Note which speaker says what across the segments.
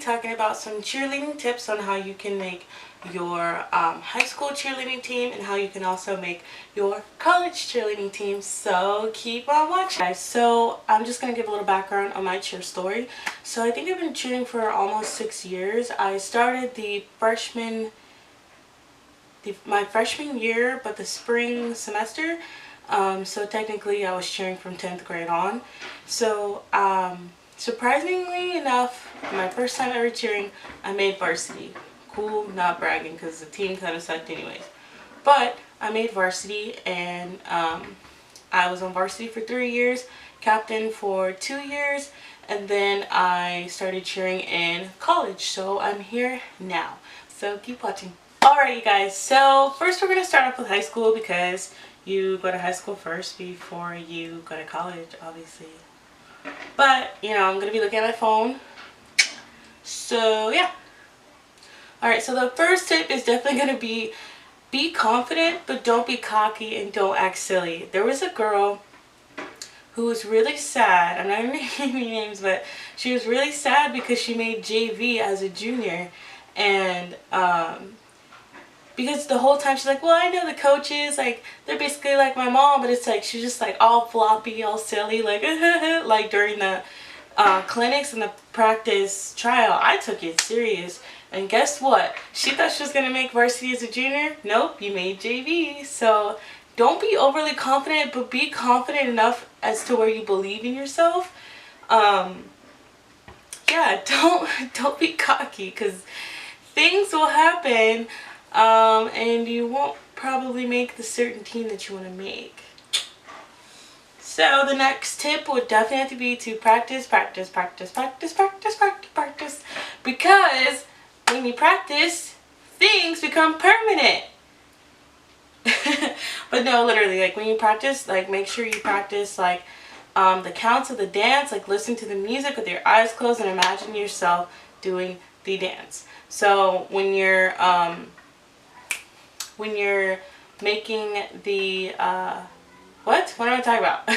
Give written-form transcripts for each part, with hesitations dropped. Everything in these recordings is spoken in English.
Speaker 1: talking about some cheerleading tips on how you can make your high school cheerleading team and how you can also make your college cheerleading team. So keep on watching, guys. So I'm just going to give a little background on my cheer story. So I think I've been cheering for almost 6 years. I started my freshman year, but the spring semester. So technically I was cheering from 10th grade on. So surprisingly enough, my first time ever cheering, I made varsity. Cool, not bragging because the team kind of sucked anyways. But I made varsity, and I was on varsity for 3 years, captain for 2 years, and then I started cheering in college. So I'm here now. So keep watching. Alright, you guys, so first we're going to start off with high school because you go to high school first before you go to college, obviously. But, you know, I'm going to be looking at my phone. So, yeah. Alright, so the first tip is definitely going to be confident, but don't be cocky and don't act silly. There was a girl who was really sad. I'm not going to name any names, but she was really sad because she made JV as a junior. And, because the whole time she's like, well, I know the coaches, like, they're basically like my mom, but it's like, she's just like all floppy, all silly, like, like during the clinics and the practice trial. I took it serious. And guess what? She thought she was going to make varsity as a junior. Nope, you made JV. So don't be overly confident, but be confident enough as to where you believe in yourself. Yeah, don't be cocky, because things will happen. And you won't probably make the certain team that you want to make. So the next tip would definitely have to be to practice, practice, practice, practice, practice, practice, practice. Because when you practice, things become permanent. But no, literally, like when you practice, like make sure you practice like the counts of the dance, like listen to the music with your eyes closed and imagine yourself doing the dance. So when you're making the what am I talking about?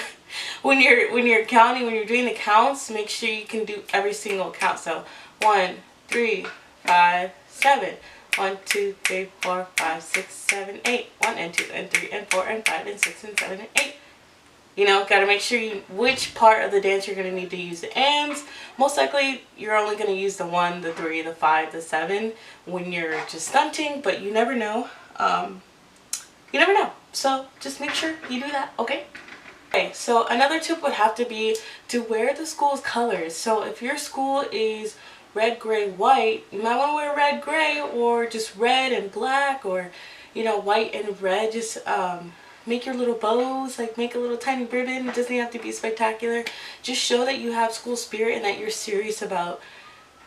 Speaker 1: when you're counting, when you're doing the counts, make sure you can do every single count. So 1, 3, 5, 7. 1, 2, 3, 4, 5, 6, 7, 8. 1 and 2 and 3 and 4 and 5 and 6 and 7 and 8. You know, gotta make sure which part of the dance you're gonna need to use the ands. Most likely, you're only gonna use the 1, the 3, the 5, the 7 when you're just stunting, but you never know. You never know. So just make sure you do that, okay? Okay, so another tip would have to be to wear the school's colors. So if your school is red, gray, white, you might want to wear red, gray, or just red and black, or, you know, white and red. Just make your little bows, like make a little tiny ribbon. It doesn't have to be spectacular. Just show that you have school spirit and that you're serious about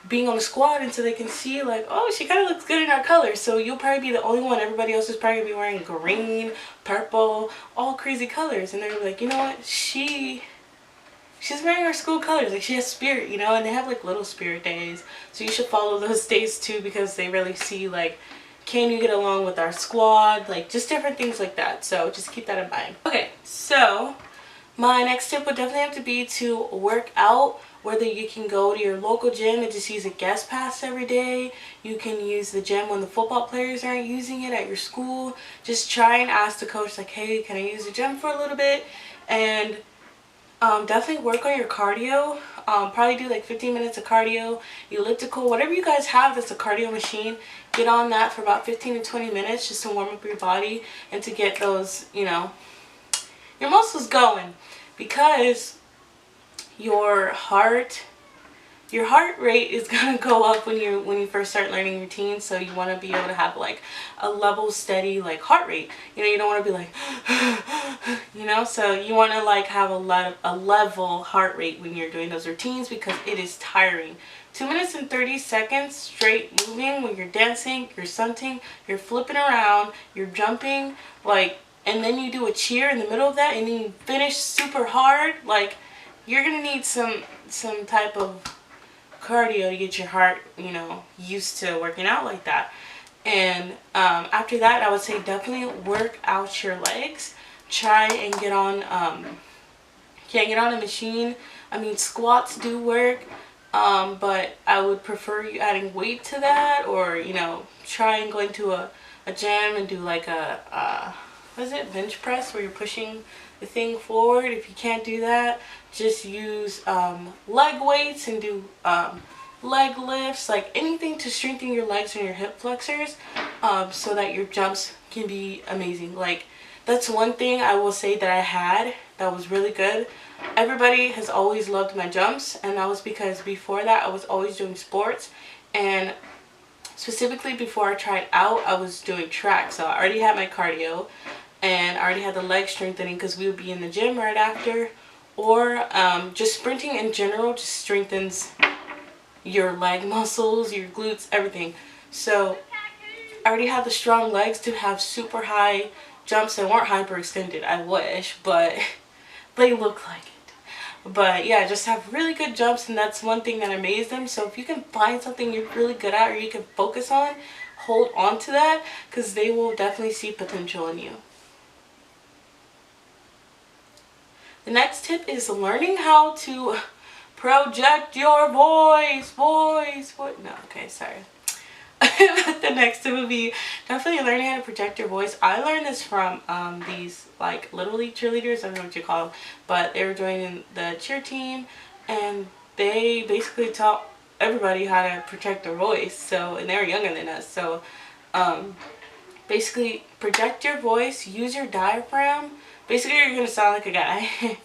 Speaker 1: being on the squad, and so they can see like, oh, she kind of looks good in our colors. So you'll probably be the only one. Everybody else is probably going to be wearing green, purple, all crazy colors, and they're like, you know what, she's wearing our school colors, like she has spirit, you know. And they have like little spirit days, so you should follow those days too, because they really see like, can you get along with our squad, like just different things like that. So just keep that in mind. Okay, so my next tip would definitely have to be to work out. Whether you can go to your local gym and just use a guest pass every day. You can use the gym when the football players aren't using it at your school. Just try and ask the coach like, hey, can I use the gym for a little bit? And definitely work on your cardio. Probably do like 15 minutes of cardio, elliptical, whatever you guys have that's a cardio machine. Get on that for about 15 to 20 minutes just to warm up your body and to get those, you know, your muscles going. Because your heart rate is gonna go up when you first start learning routines. So you want to be able to have like a level, steady like heart rate. You know, you don't want to be like you know. So you want to like have a level heart rate when you're doing those routines, because it is tiring. 2 minutes and 30 seconds straight moving when you're dancing, you're stunting, you're flipping around, you're jumping, like, and then you do a cheer in the middle of that, and then you finish super hard. Like, you're gonna need some type of cardio to get your heart, you know, used to working out like that. And after that, I would say definitely work out your legs. Try and get on a machine. I mean, squats do work. But I would prefer you adding weight to that, or you know, trying going to a gym and do like a what is it, bench press, where you're pushing the thing forward. If you can't do that, just use leg weights and do leg lifts, like anything to strengthen your legs and your hip flexors, so that your jumps can be amazing. Like, that's one thing I will say that I had that was really good. Everybody has always loved my jumps, and that was because before that I was always doing sports, and specifically before I tried out I was doing track. So I already had my cardio and I already had the leg strengthening, because we would be in the gym right after, or just sprinting in general just strengthens your leg muscles, your glutes, everything. So I already had the strong legs to have super high jumps that weren't hyperextended. I wish, but they look like it. But yeah, just have really good jumps, and that's one thing that amazed them. So if you can find something you're really good at or you can focus on, hold on to that, because they will definitely see potential in you. The next tip is learning how to project your voice. No, okay, sorry. The next tip would be definitely learning how to project your voice. I learned this from these like Little League cheerleaders, I don't know what you call them, but they were joining the cheer team, and they basically taught everybody how to project their voice. So, and they were younger than us, so basically project your voice, use your diaphragm. Basically you're gonna sound like a guy.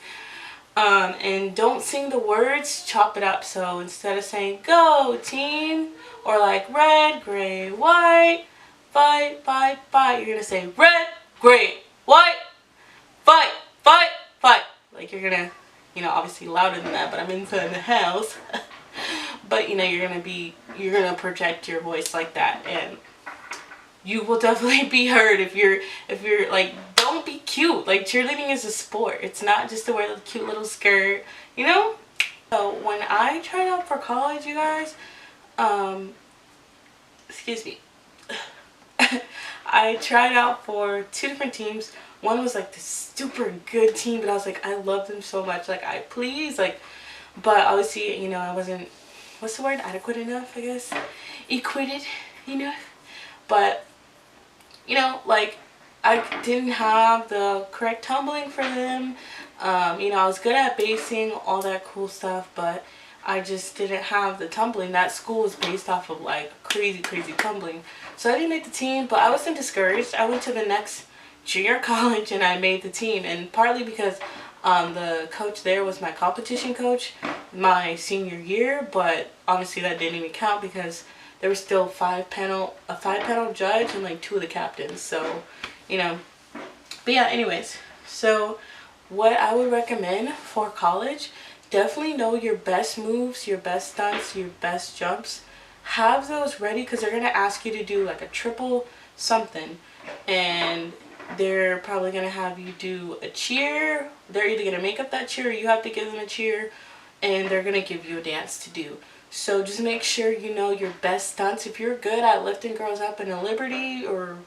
Speaker 1: And don't sing the words, chop it up. So instead of saying go team, or like red, gray, white, fight, fight, fight, you're gonna say red, gray, white, fight, fight, fight. Like, you're gonna, you know, obviously louder than that, but I'm inside the house. But you know, you're gonna project your voice like that, and you will definitely be heard. If you're like, don't be cute. Like, cheerleading is a sport. It's not just to wear the cute little skirt, you know? So when I tried out for college, you guys, excuse me, I tried out for 2 different teams. One was like this super good team, but I was like, I love them so much, like, but obviously, you know, I wasn't, what's the word, adequate enough, I guess, equited enough. But you know, like, I didn't have the correct tumbling for them. You know, I was good at basing, all that cool stuff, but I just didn't have the tumbling. That school was based off of like crazy tumbling. So I didn't make the team, but I wasn't discouraged. I went to the next junior college and I made the team, and partly because the coach there was my competition coach my senior year, but honestly that didn't even count because there was still a 5-panel judge and like 2 of the captains. So, you know, but yeah, anyways, so what I would recommend for college, definitely know your best moves, your best stunts, your best jumps. Have those ready, because they're going to ask you to do like a triple something, and they're probably going to have you do a cheer. They're either going to make up that cheer or you have to give them a cheer, and they're going to give you a dance to do. So just make sure you know your best stunts. If you're good at lifting girls up in a Liberty, or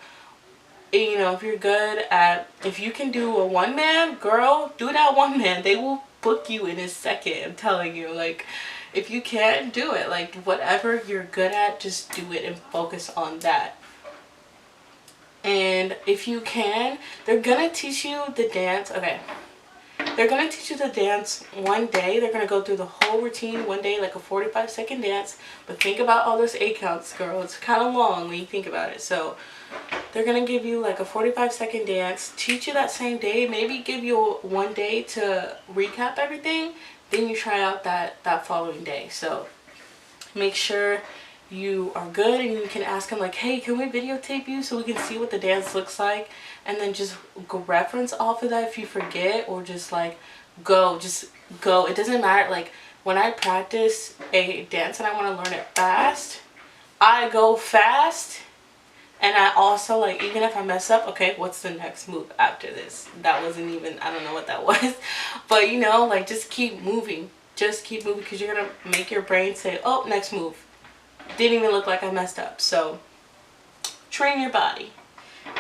Speaker 1: you know, if you're good at, if you can do a one-man, girl, do that one-man. They will book you in a second, I'm telling you. Like, if you can't do it, like, whatever you're good at, just do it and focus on that. And if you can, they're gonna teach you the dance. Okay, they're going to teach you the dance one day. They're going to go through the whole routine one day, like a 45-second dance. But think about all those 8 counts, girl. It's kind of long when you think about it. So they're going to give you like a 45-second dance, teach you that same day, maybe give you one day to recap everything. Then you try out that following day. So make sure you are good, and you can ask them like, hey, can we videotape you so we can see what the dance looks like, and then just go reference off of that if you forget, or just like just go. It doesn't matter. Like, when I practice a dance and I want to learn it fast, I go fast, and I also, like, even if I mess up, okay, what's the next move after this? That wasn't even, I don't know what that was, but you know, like, just keep moving, because you're gonna make your brain say, oh, next move. Didn't even look like I messed up. So train your body,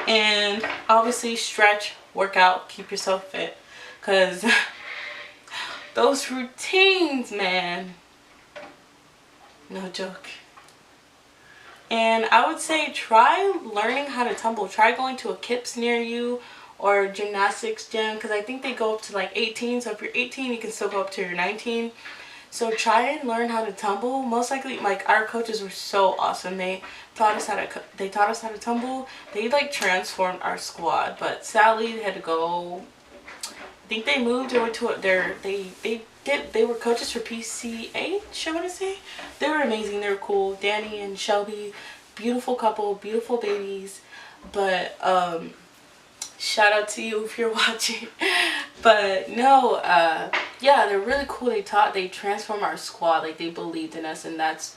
Speaker 1: and obviously stretch, work out, keep yourself fit, because those routines, man, No joke. And I would say try learning how to tumble. Try going to a kips near you or gymnastics gym, because I think they go up to like 18. So if you're 18, you can still go up to your 19. So try and learn how to tumble. Most likely, like, our coaches were so awesome. They taught us how to tumble. They like transformed our squad. But sadly, they had to go. I think they moved or went to they were coaches for PCH, I want to say. They were amazing. They were cool. Danny and Shelby, beautiful couple, beautiful babies. But shout out to you if you're watching. But no, yeah, they're really cool. They transformed our squad. Like, they believed in us, and that's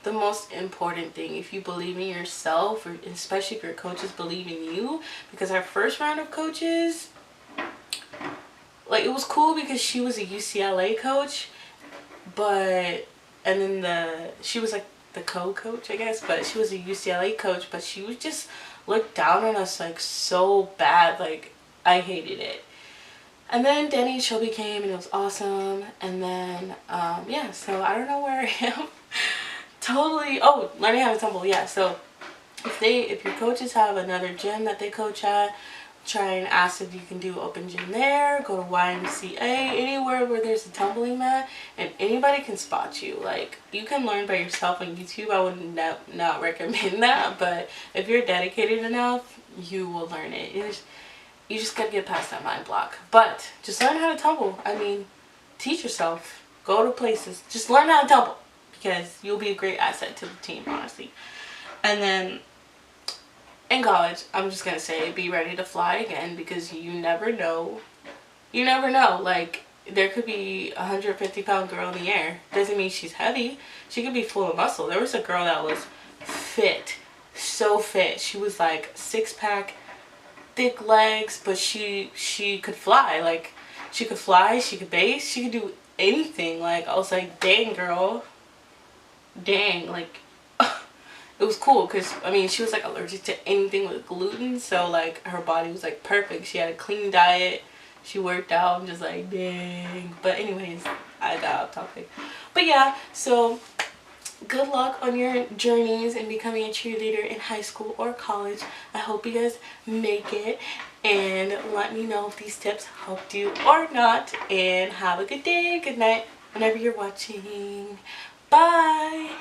Speaker 1: the most important thing. If you believe in yourself, or especially if your coaches believe in you, because our first round of coaches, like, it was cool because she was a UCLA coach, but, and then she was like the co-coach, I guess, but she was a UCLA coach, but she would just look down on us like so bad. Like, I hated it. And then Danny and Shelby came, and it was awesome. And then yeah, so I don't know where I am. Totally. Oh, learning how to tumble. Yeah, so if your coaches have another gym that they coach at, try and ask if you can do open gym there. Go to YMCA, anywhere where there's a tumbling mat, and anybody can spot you. Like, you can learn by yourself on YouTube. I would not recommend that, but if you're dedicated enough, you will learn it. You just gotta get past that mind block. But just learn how to tumble. I mean, teach yourself. Go to places. Just learn how to tumble, because you'll be a great asset to the team, honestly. And then in college, I'm just gonna say, be ready to fly again, because you never know. You never know. Like, there could be a 150-pound girl in the air. Doesn't mean she's heavy. She could be full of muscle. There was a girl that was fit, so fit. She was like 6-pack, thick legs, but she could fly. Like, she could fly, she could base, she could do anything. Like, I was like, dang, girl, dang. Like, it was cool, because I mean, she was like allergic to anything with gluten, so like her body was like perfect. She had a clean diet, she worked out. I'm just like, dang. But anyways, I got off topic. But yeah, so good luck on your journeys in becoming a cheerleader in high school or college. I hope you guys make it, and let me know if these tips helped you or not. And have a good day, good night, whenever you're watching. Bye.